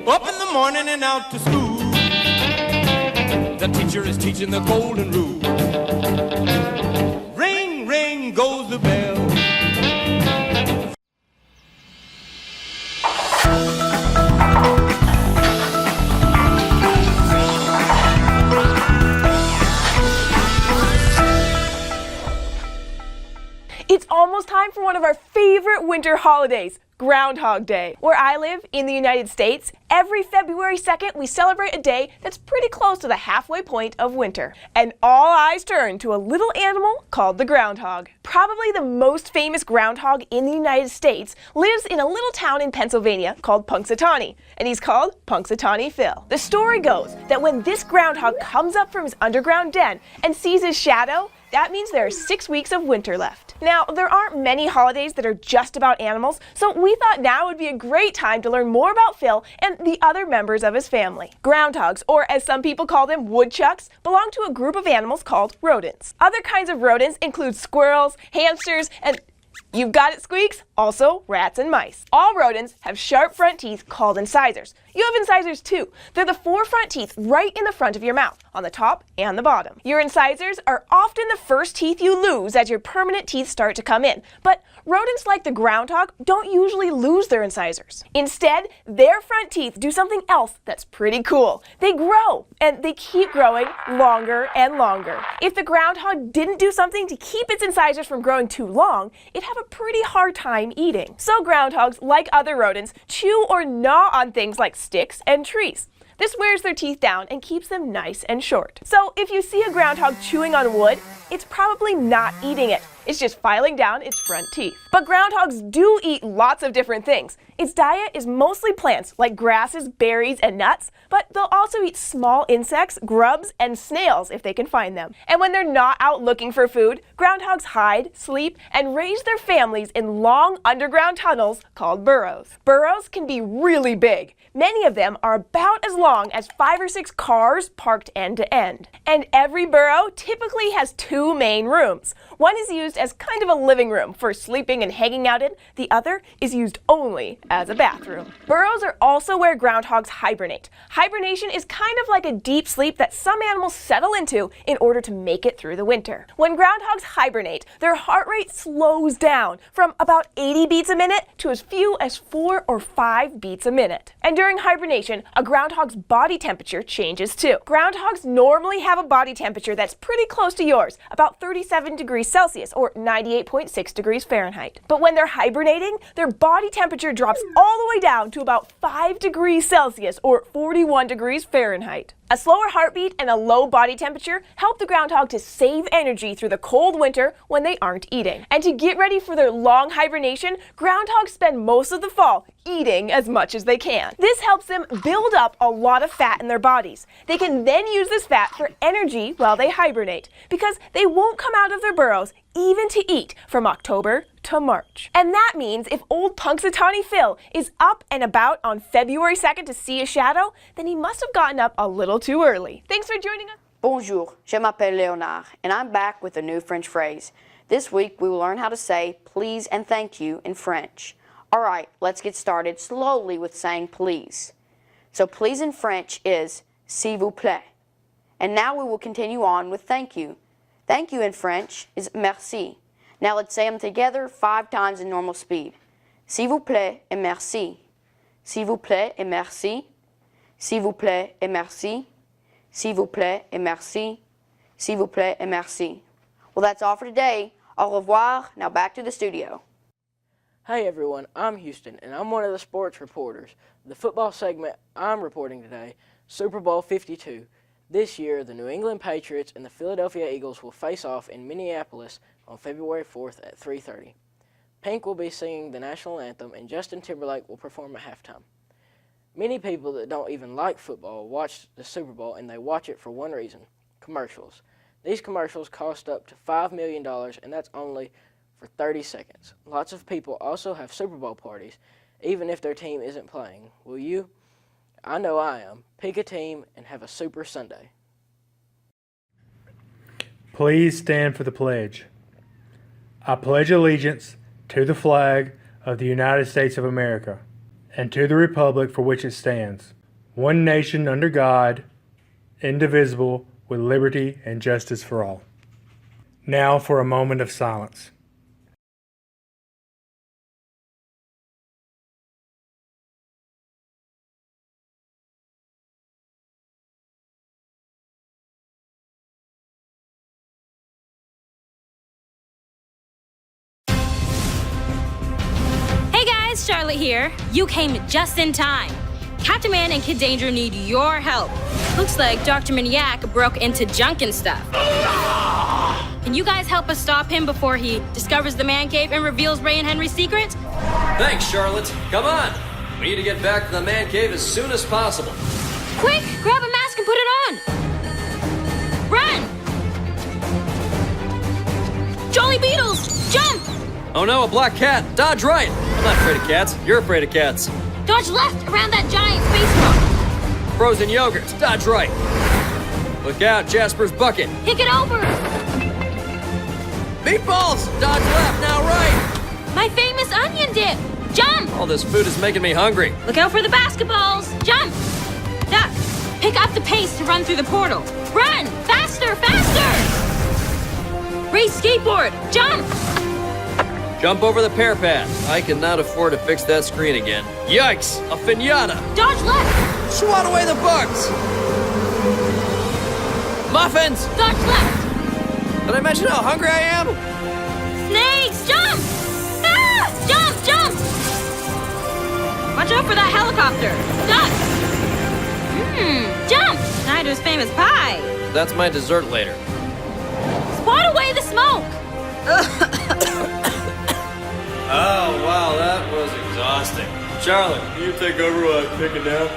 Up in the morning and out to school. The teacher is teaching the golden rule. Ring, ring goes the bell. It's almost time for one of our favorite winter holidays, Ground Hog Day. Where I live, in the United States, every February 2nd we celebrate a day that's pretty close to the halfway point of winter. And all eyes turn to a little animal called the groundhog. Probably the most famous groundhog in the United States lives in a little town in Pennsylvania called Punxsutawney, and he's called Punxsutawney Phil. The story goes that when this groundhog comes up from his underground den and sees his shadow, that means there are 6 weeks of winter left. Now, there aren't many holidays that are just about animals, so we thought now would be a great time to learn more about Phil and the other members of his family. Groundhogs, or as some people call them, woodchucks, belong to a group of animals called rodents. Other kinds of rodents include squirrels, hamsters, and you've got it, Squeaks, also rats and mice. All rodents have sharp front teeth called incisors. You have incisors too. They're the 4 front teeth right in the front of your mouth, on the top and the bottom. Your incisors are often the first teeth you lose as your permanent teeth start to come in, but rodents like the groundhog don't usually lose their incisors. Instead, their front teeth do something else that's pretty cool. They grow, and they keep growing longer and longer. If the groundhog didn't do something to keep its incisors from growing too long, it'd have a pretty hard time eating. So groundhogs, like other rodents, chew or gnaw on things like sticks and trees. This wears their teeth down and keeps them nice and short. So if you see a groundhog chewing on wood, it's probably not eating it. It's just filing down its front teeth. But groundhogs do eat lots of different things. Its diet is mostly plants like grasses, berries, and nuts, but they'll also eat small insects, grubs, and snails if they can find them. And when they're not out looking for food, groundhogs hide, sleep, and raise their families in long underground tunnels called burrows. Burrows can be really big. Many of them are about as long as 5 or 6 cars parked end to end. And every burrow typically has 2 main rooms. One is used as kind of a living room for sleeping and hanging out in. The other is used only as a bathroom. Burrows are also where groundhogs hibernate. Hibernation is kind of like a deep sleep that some animals settle into in order to make it through the winter. When groundhogs hibernate, their heart rate slows down from about 80 beats a minute to as few as 4 or 5 beats a minute. And during hibernation, a groundhog's body temperature changes too. Groundhogs normally have a body temperature that's pretty close to yours, about 37 degrees Celsius or 98.6 degrees Fahrenheit. But when they're hibernating, their body temperature drops all the way down to about 5 degrees Celsius or 41 degrees Fahrenheit. A slower heartbeat and a low body temperature help the groundhog to save energy through the cold winter when they aren't eating. And to get ready for their long hibernation, groundhogs spend most of the fall eating as much as they can. This helps them build up a lot of fat in their bodies. They can then use this fat for energy while they hibernate, because they won't come out of their burrows even to eat from October to March. And that means if old Punxsutawney Phil is up and about on February 2nd to see a shadow, then he must have gotten up a little too early. Thanks for joining us. Bonjour, je m'appelle Léonard, and I'm back with a new French phrase. This week we will learn how to say please and thank you in French. Alright, let's get started slowly with saying please. So please in French is s'il vous plaît. And now we will continue on with thank you. Thank you in French is merci. Now let's say them together 5 times in normal speed. S'il vous plaît et merci. S'il vous plaît et merci. S'il vous plaît et merci. S'il vous plaît et merci. S'il vous plaît et merci. Well, that's all for today. Au revoir. Now back to the studio. Hey everyone, I'm Houston, and I'm one of the sports reporters. The football segment I'm reporting today, Super Bowl 52. This year, the New England Patriots and the Philadelphia Eagles will face off in Minneapolis on February 4th at 3:30. Pink will be singing the national anthem, and Justin Timberlake will perform at halftime. Many people that don't even like football watch the Super Bowl, and they watch it for one reason: commercials. These commercials cost up to $5 million, and that's only for 30 seconds. Lots of people also have Super Bowl parties, even if their team isn't playing. Will you? I know I am. Pick a team and have a Super Sunday. Please stand for the pledge. I pledge allegiance to the flag of the United States of America and to the republic for which it stands, one nation under God, indivisible, with liberty and justice for all. Now for a moment of silence. Hey guys, Charlotte here. You came just in time. Captain Man and Kid Danger need your help. Looks like Dr. Maniac broke into junk and stuff. Can you guys help us stop him before he discovers the man cave and reveals Ray and Henry's secret? Thanks, Charlotte. Come on. We need to get back to the man cave as soon as possible. Quick, grab a mask and put it on. Run! Jolly Beetles, jump! Oh no, a black cat. Dodge right. I'm not afraid of cats. You're afraid of cats. Dodge left around that giant space rock. Frozen yogurt. Dodge right. Look out, Jasper's bucket. Kick it over. Meatballs. Dodge left, now right. My famous onion dip. Jump! All this food is making me hungry. Look out for the basketballs. Jump! Duck. Pick up the pace to run through the portal. Run! Faster, faster! Race skateboard. Jump! Jump over the parapet. I cannot afford to fix that screen again. Yikes! A pinata! Dodge left! Swat away the bugs! Muffins! Dodge left! Did I mention how hungry I am? Snakes! Jump! Ah! Jump! Jump! Watch out for that helicopter! Duck! Jump! Snyder's famous pie! That's my dessert later. Spot away the smoke! Oh, wow, that was exhausting. Charlotte, can you take over while I take a nap?